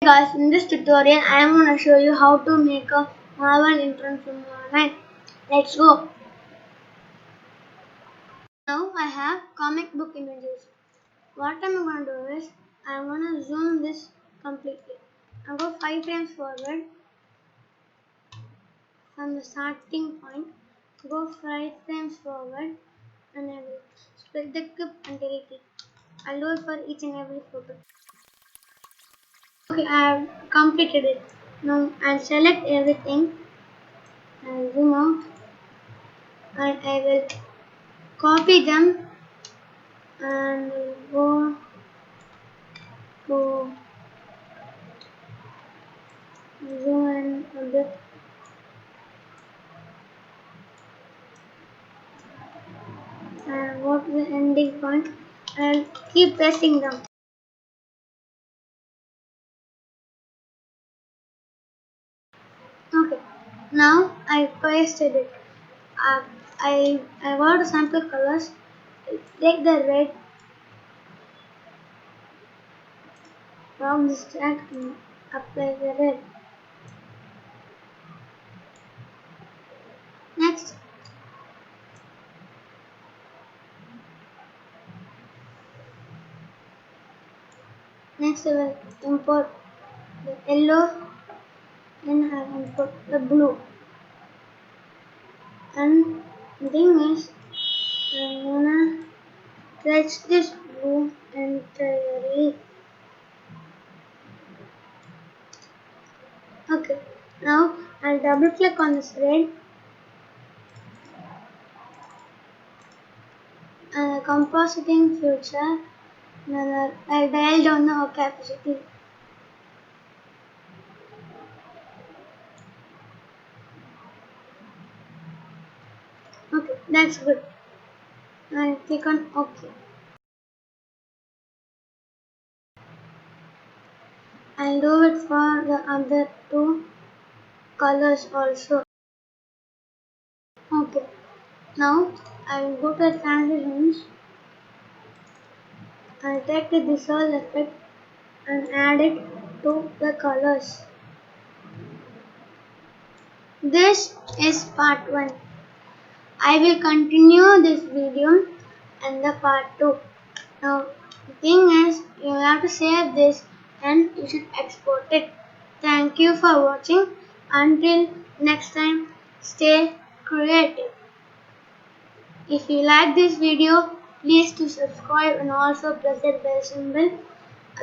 Guys, in this tutorial I am going to show you how to make a Marvel intro from online. Let's go. Now I have comic book images. What I'm going to do is I'm going to zoom this completely. I'll go 5 frames forward from the starting point. Go 5 frames forward and I will split the clip and delete it. I'll do it for each and every photo. Okay, I have completed it. Now I'll select everything and zoom out and I will copy them and go to zoom in a bit and go to the ending point and keep pressing down. Okay, now I pasted it. I got the sample colors. Take the red from this track and apply the red. Next, I will import the yellow and I will import the blue. And the thing is, I'm gonna stretch this blue entirely. Okay, now I'll double click on this red and compositing feature. Then I'll dial down the opacity. Okay, that's good. I'll click on OK. I'll do it for the other two colors also. Okay, now I'll go to transitions. I'll take the dissolve effect and add it to the colors. This is part 1. I will continue this video and the part 2. Now the thing is you have to save this and you should export it. Thank you for watching. Until next time, stay creative. If you like this video, please to subscribe and also press the bell symbol,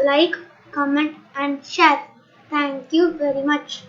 like, comment and share. Thank you very much.